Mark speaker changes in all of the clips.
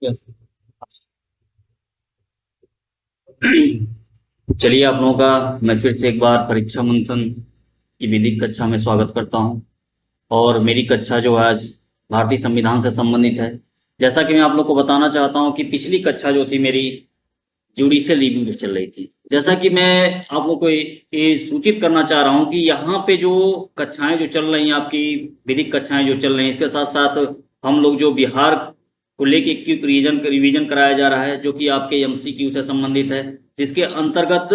Speaker 1: Yes. चलिए आप लोगों का मैं फिर से एक बार परीक्षा मंथन की विधिक कक्षा में स्वागत करता हूं। और मेरी कक्षा जो है आज भारतीय संविधान से संबंधित है। जैसा कि मैं आप लोग को बताना चाहता हूं कि पिछली कक्षा जो थी मेरी जुडिशियल रिव्यू पे चल रही थी। जैसा कि मैं आप लोग को ये सूचित करना चाह रहा हूं कि यहाँ पे जो कक्षाएं जो चल रही हैं, आपकी विधिक कक्षाएं जो चल रही हैं, इसके साथ साथ हम लोग जो बिहार को लेके क्विक रिवीजन कराया जा रहा है, जो कि आपके एमसीक्यू से संबंधित है, जिसके अंतर्गत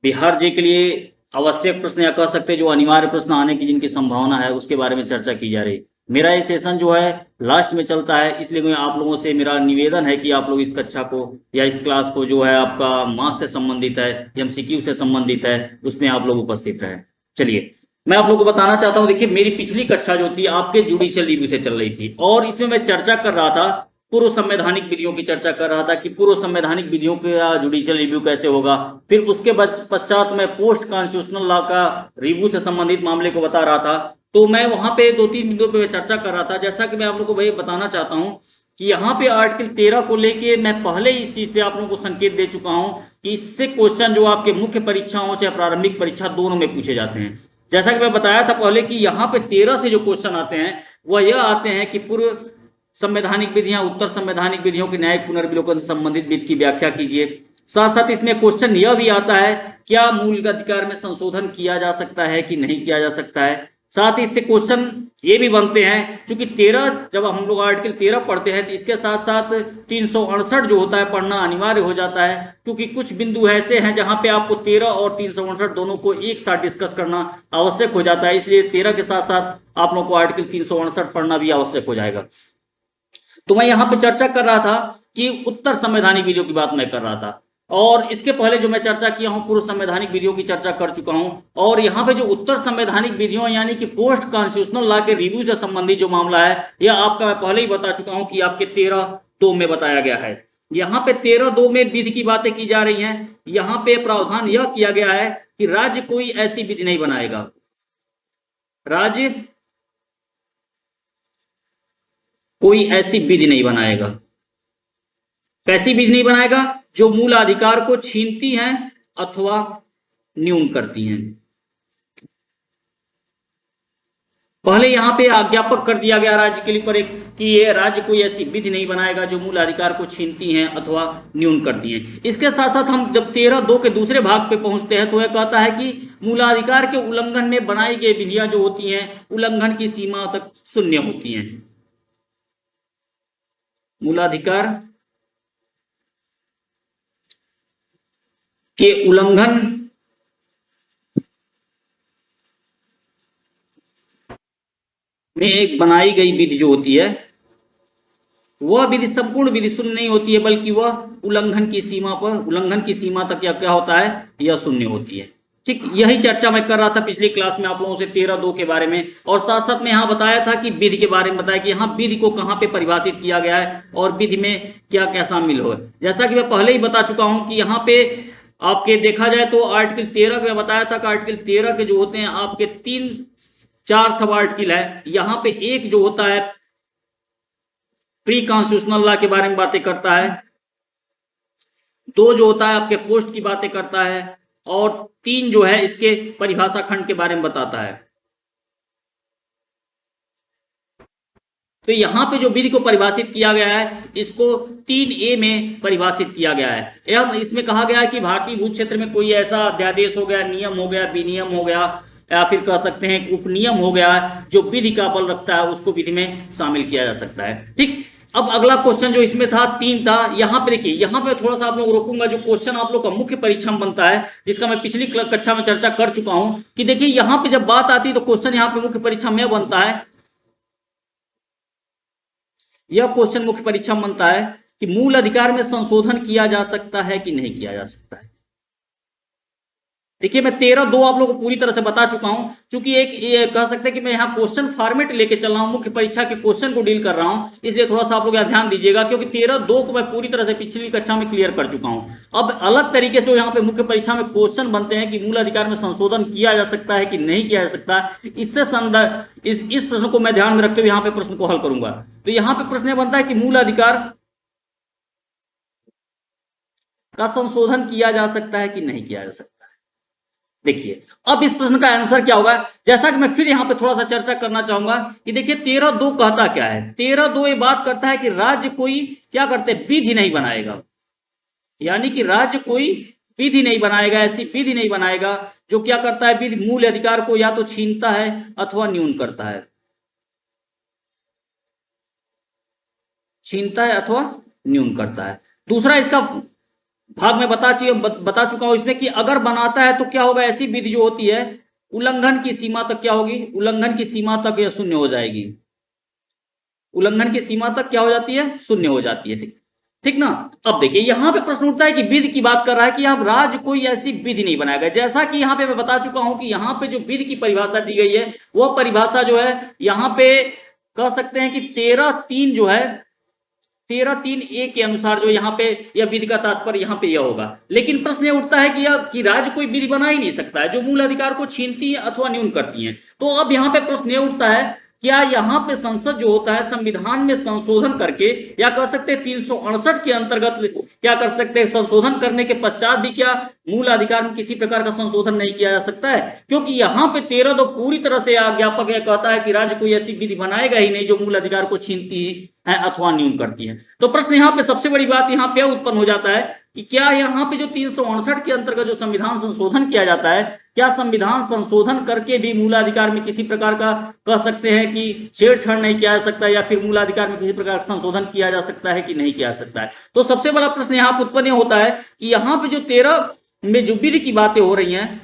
Speaker 1: बिहार जे के लिए आवश्यक प्रश्न या कह सकते हैं जो अनिवार्य प्रश्न आने की जिनकी संभावना है, उसके बारे में चर्चा की जा रही है। मेरा ये सेशन जो है लास्ट में चलता है, इसलिए मैं आप लोगों से मेरा निवेदन है कि आप लोग इस कक्षा को या इस क्लास को जो है आपका मार्क्स से संबंधित है, एमसीक्यू से संबंधित है, उसमें आप लोग उपस्थित रहें। चलिए मैं आप लोग को बताना चाहता हूं, देखिए मेरी पिछली कक्षा जो थी आपके जुडिशियल रिव्यू से चल रही थी, और इसमें मैं चर्चा कर रहा था, पूर्व संवैधानिक विधियों की चर्चा कर रहा था कि पूर्व संवैधानिक विधियों का जुडिशियल रिव्यू कैसे होगा। फिर उसके पश्चात मैं पोस्ट कॉन्स्टिट्यूशनल लॉ का रिव्यू से संबंधित मामले को बता रहा था। तो मैं वहां पे दो तीन बिंदुओं पे चर्चा कर रहा था। जैसा कि मैं आप लोग को वही बताना चाहता हूं कि यहाँ पे आर्टिकल 13 को लेके मैं पहले ही इस चीज से आप लोगों को संकेत दे चुका हूं कि इससे क्वेश्चन जो आपके मुख्य परीक्षा हो चाहे प्रारंभिक परीक्षा, दोनों में पूछे जाते हैं। जैसा कि मैं बताया था पहले कि यहाँ पे 13 से जो क्वेश्चन आते हैं वह यह आते हैं कि पूर्व संवैधानिक विधियां, उत्तर संवैधानिक विधियों के न्यायिक पुनर्विलोकन से संबंधित विधि की व्याख्या कीजिए। साथ साथ इसमें क्वेश्चन यह भी आता है क्या मूल अधिकार में संशोधन किया जा सकता है कि नहीं किया जा सकता है। साथ ही इससे क्वेश्चन ये भी बनते हैं, क्योंकि 13 जब हम लोग आर्टिकल 13 पढ़ते हैं तो इसके साथ साथ 368 जो होता है पढ़ना अनिवार्य हो जाता है, क्योंकि कुछ बिंदु ऐसे हैं जहां पे आपको 13 और 368 दोनों को एक साथ डिस्कस करना आवश्यक हो जाता है। इसलिए 13 के साथ साथ आप लोग को आर्टिकल 368 पढ़ना भी आवश्यक हो जाएगा। तो मैं यहां पे चर्चा कर रहा था कि उत्तर संवैधानिक विधियों की बात मैं कर रहा था, और इसके पहले जो मैं चर्चा किया हूं पूर्व संवैधानिक विधियों की चर्चा कर चुका हूं। और यहाँ पे जो उत्तर संवैधानिक विधियों यानी कि पोस्ट कॉन्स्टिट्यूशनल लॉ के रिव्यू से संबंधित जो मामला है, यह आपका मैं पहले ही बता चुका हूं कि आपके 13(2) में बताया गया है। यहाँ पे 13(2) में विधि की बातें की जा रही हैं। यहाँ पे प्रावधान यह किया गया है कि राज्य कोई ऐसी विधि नहीं बनाएगा, राज्य कोई ऐसी विधि नहीं बनाएगा। कैसी विधि नहीं बनाएगा? जो मूल अधिकार को छीनती हैं अथवा न्यून करती हैं। पहले यहां पे आज्ञापक कर दिया गया राज्य के लिए पर एक कि ये राज्य कोई ऐसी विधि नहीं बनाएगा जो मूल अधिकार को छीनती हैं अथवा न्यून करती हैं। इसके साथ साथ हम जब 13(2) के दूसरे भाग पे पहुंचते हैं तो यह कहता है कि मूलाधिकार के उल्लंघन में बनाई गई विधियां जो होती हैं उल्लंघन की सीमा तक शून्य होती हैं। मूलाधिकार के उल्लंघन में एक बनाई गई विधि जो होती है वह विधि संपूर्ण विधि शून्य नहीं होती है, बल्कि वह उल्लंघन की सीमा तक क्या होता है, यह शून्य होती है। ठीक, यही चर्चा मैं कर रहा था पिछली क्लास में आप लोगों से 13(2) के बारे में। और साथ साथ में यहाँ बताया था कि विधि के बारे में बताया कि यहाँ विधि को कहाँ पे परिभाषित किया गया है और विधि में क्या क्या शामिल हो। जैसा कि मैं पहले ही बता चुका हूं कि यहाँ पे आपके देखा जाए तो आर्टिकल 13 में बताया था कि आर्टिकल 13 के जो होते हैं आपके 3-4 सब आर्टिकल है। यहाँ पे एक जो होता है प्री कॉन्स्टिट्यूशनल लॉ के बारे में बातें करता है, 2 जो होता है आपके पोस्ट की बातें करता है, और 3 जो है इसके परिभाषा खंड के बारे में बताता है। तो यहां पे जो विधि को परिभाषित किया गया है इसको 3A में परिभाषित किया गया है। एवं इसमें कहा गया है कि भारतीय भू क्षेत्र में कोई ऐसा अध्यादेश हो गया, नियम हो गया, विनियम हो गया, या फिर कह सकते हैं उपनियम हो गया जो विधि का बल रखता है, उसको विधि में शामिल किया जा सकता है। ठीक, अब अगला क्वेश्चन जो इसमें था 3 था। यहाँ पे देखिए, यहाँ पे थोड़ा सा आप लोग रोकूंगा, जो क्वेश्चन आप लोग का मुख्य परीक्षा में बनता है जिसका मैं पिछली कक्षा में चर्चा कर चुका हूं कि देखिए यहाँ पे जब बात आती है तो क्वेश्चन यहाँ पे मुख्य परीक्षा में बनता है, यह क्वेश्चन मुख्य परीक्षा में बनता है कि मूल अधिकार में संशोधन किया जा सकता है कि नहीं किया जा सकता है। देखिए मैं 13(2) आप लोगों को पूरी तरह से बता चुका हूं, क्योंकि एक ये कह सकते हैं कि मैं यहाँ क्वेश्चन फॉर्मेट लेके चल रहा हूं, मुख्य परीक्षा के क्वेश्चन को डील कर रहा हूं, इसलिए थोड़ा सा आप लोग यहाँ ध्यान दीजिएगा, क्योंकि 13(2) को मैं पूरी तरह से पिछली कक्षा में क्लियर कर चुका हूं। अब अलग तरीके से यहाँ पे मुख्य परीक्षा में क्वेश्चन बनते हैं कि मूल अधिकार में संशोधन किया जा सकता है कि नहीं किया जा सकता। इससे संदर्भ इस प्रश्न को मैं ध्यान में रखते हुए यहाँ पे प्रश्न को हल करूंगा। तो यहाँ पे प्रश्न बनता है कि मूल अधिकार का संशोधन किया जा सकता है कि नहीं किया जा सकता? देखिए, अब इस प्रश्न का आंसर क्या होगा, जैसा कि मैं फिर यहां पे थोड़ा सा चर्चा करना चाहूंगा कि देखिए 13(2) कहता क्या है। 13(2) ये बात करता है कि राज्य कोई क्या करते, विधि नहीं बनाएगा, यानी कि राज्य कोई विधि नहीं बनाएगा, ऐसी विधि नहीं बनाएगा जो क्या करता है, विधि मूल अधिकार को या तो छीनता है अथवा न्यून करता है, छीनता है अथवा न्यून करता है। दूसरा इसका भाग में बता चुका हूं इसमें कि अगर बनाता है तो क्या होगा, ऐसी विधि जो होती है उल्लंघन की सीमा तक क्या होगी, उल्लंघन की सीमा तक यह शून्य हो जाएगी, उल्लंघन की सीमा तक क्या हो जाती है, शून्य हो जाती है। ठीक ठीक ना। अब देखिए यहां पे प्रश्न उठता है कि विधि की बात कर रहा है कि अब राज्य कोई ऐसी विधि नहीं बनाएगा, जैसा कि यहां पे मैं बता चुका हूं कि यहां पे जो विधि की परिभाषा दी गई है वह परिभाषा जो है यहां पे कह सकते हैं कि 13(3) जो है 13(3)(a) के अनुसार जो यहाँ पे यह विधि का तात्पर्य यहाँ पे यह होगा। लेकिन प्रश्न यह उठता है कि यह कि राज्य कोई विधि बना ही नहीं सकता है जो मूल अधिकार को छीनती है अथवा न्यून करती है। तो अब यहाँ पे प्रश्न यह उठता है, क्या यहाँ पे संसद जो होता है संविधान में संशोधन करके, या कह सकते हैं 368 के अंतर्गत क्या कर सकते हैं, संशोधन करने के पश्चात भी क्या मूल अधिकार में किसी प्रकार का संशोधन नहीं किया जा सकता है? क्योंकि यहाँ पे 13(2) पूरी तरह से अज्ञापक है, कहता है कि राज्य कोई ऐसी विधि बनाएगा ही नहीं जो मूल अधिकार को छीनती है अथवा न्यून करती है। तो प्रश्न यहाँ पे सबसे बड़ी बात यहाँ पे उत्पन्न हो जाता है कि क्या यहाँ पे जो 368 के अंतर्गत जो संविधान संशोधन किया जाता है, क्या संविधान संशोधन करके भी मूलाधिकार में किसी प्रकार का कह सकते हैं कि छेड़छाड़ नहीं किया जा सकता, या फिर मूलाधिकार में किसी प्रकार का संशोधन किया जा सकता है कि नहीं किया जा सकता है? तो सबसे बड़ा प्रश्न यहाँ उत्पन्न होता है कि यहाँ पे जो 13 में जो विधि की बातें हो रही हैं,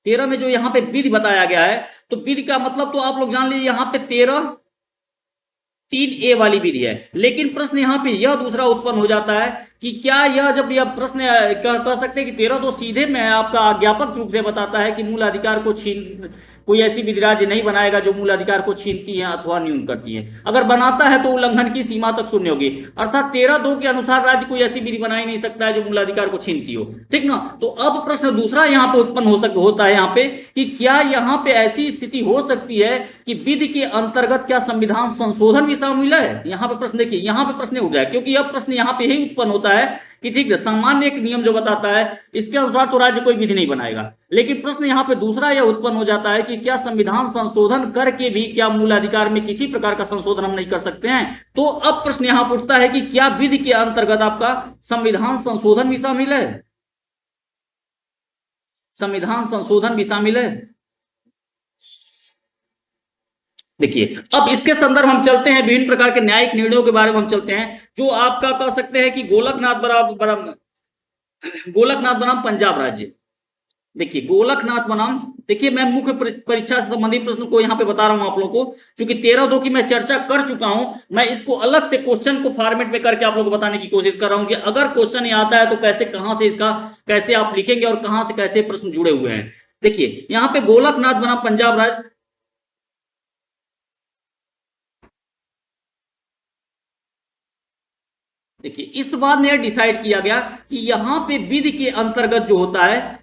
Speaker 1: 13 में जो यहाँ पे विधि बताया गया है, तो विधि का मतलब तो आप लोग जान लीजिए यहाँ पे 13(3)(a) वाली विधि है। लेकिन प्रश्न यहाँ पे यह दूसरा उत्पन्न हो जाता है कि क्या यह जब यह प्रश्न कह सकते हैं कि 13(2) सीधे में आपका अज्ञापक रूप से बताता है कि मूल अधिकार को छीन कोई ऐसी विधि राज्य नहीं बनाएगा जो मूल अधिकार को छीनती है अथवा न्यून करती है। अगर बनाता है तो उल्लंघन की सीमा तक शून्य होगी, अर्थात 13(2) के अनुसार राज्य कोई ऐसी विधि बना ही नहीं सकता है जो मूल अधिकार को छीनती हो। ठीक ना। तो अब प्रश्न दूसरा यहाँ पे उत्पन्न होता है यहाँ पे कि क्या यहाँ पे ऐसी स्थिति हो सकती है कि विधि के अंतर्गत क्या संविधान संशोधन भी शामिल है? यहाँ पे प्रश्न देखिए, यहाँ पे प्रश्न उठ जाए, क्योंकि यह प्रश्न यहाँ पे ही उत्पन्न होता है कि ठीक है, सामान्य एक नियम जो बताता है इसके अनुसार तो राज्य कोई विधि नहीं बनाएगा। लेकिन प्रश्न यहाँ पे दूसरा यह उत्पन्न हो जाता है कि क्या संविधान संशोधन करके भी क्या मूल अधिकार में किसी प्रकार का संशोधन हम नहीं कर सकते हैं? तो अब प्रश्न यहाँ उठता है कि क्या विधि के अंतर्गत आपका संविधान संशोधन भी शामिल है? संविधान संशोधन भी शामिल है। देखिए अब इसके संदर्भ हम चलते हैं, विभिन्न प्रकार के न्यायिक निर्णयों के बारे में हम चलते हैं, जो आपका कह सकते हैं कि गोलकनाथ बनाम पंजाब राज्य। देखिए गोलकनाथ बनाम, देखिए मैं मुख्य परीक्षा से संबंधित प्रश्न को यहाँ पे बता रहा हूं आप लोगों को, क्योंकि 13(2) की मैं चर्चा कर चुका हूं, मैं इसको अलग से क्वेश्चन को फॉर्मेट में करके आप लोगों को बताने की कोशिश कर रहा हूं कि अगर क्वेश्चन ये आता है तो कैसे, कहां से इसका कैसे आप लिखेंगे और कहां से कैसे प्रश्न जुड़े हुए हैं। देखिए यहाँ पे गोलकनाथ बनाम पंजाब राज्य, देखिए इस बात में डिसाइड किया गया कि यहां पे विधि के अंतर्गत जो होता है,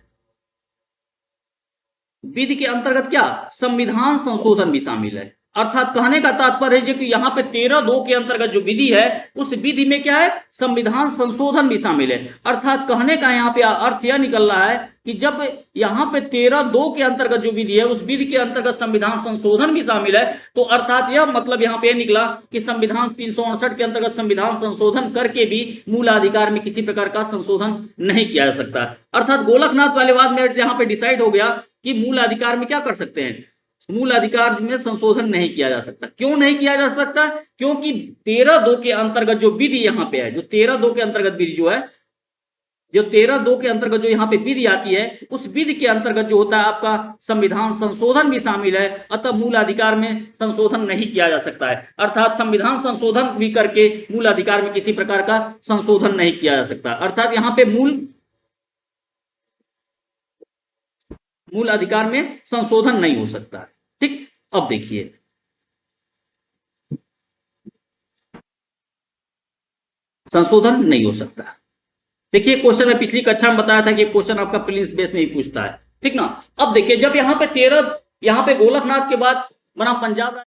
Speaker 1: विधि के अंतर्गत क्या संविधान संशोधन भी शामिल है। अर्थात कहने का तात्पर्य है कि यहाँ पे 13(2) के अंतर्गत जो विधि है उस विधि में क्या है, संविधान संशोधन भी शामिल है। अर्थात कहने का यहाँ पे अर्थ यह निकल रहा है कि जब यहाँ पे 13(2) के अंतर्गत जो विधि है उस विधि के अंतर्गत संविधान संशोधन भी शामिल है, तो अर्थात यह मतलब यहाँ पे निकला कि संविधान 368 के अंतर्गत संविधान संशोधन करके भी मूलाधिकार में किसी प्रकार का संशोधन नहीं किया जा सकता। अर्थात गोलकनाथ वाले बाद में यहाँ पे डिसाइड हो गया कि मूल अधिकार में क्या कर सकते हैं, मूल अधिकार में संशोधन नहीं किया जा सकता। क्यों नहीं किया जा सकता? क्योंकि 13(2) के अंतर्गत जो विधि यहाँ पे है, जो 13(2) के अंतर्गत विधि जो है, जो 13(2) के अंतर्गत जो यहाँ पे विधि आती है उस विधि के अंतर्गत जो होता है आपका संविधान संशोधन भी शामिल है, अतः मूल अधिकार में संशोधन नहीं किया जा सकता है। अर्थात संविधान संशोधन भी करके मूल अधिकार में किसी प्रकार का संशोधन नहीं किया जा सकता। अर्थात यहाँ पे मूल अधिकार में संशोधन नहीं हो सकता। ठीक, अब देखिए संशोधन नहीं हो सकता। देखिए क्वेश्चन में पिछली कक्षा में बताया था कि क्वेश्चन आपका प्रीलिम्स बेस में ही पूछता है। ठीक ना। अब देखिए जब यहाँ पे गोलकनाथ के बाद बना पंजाब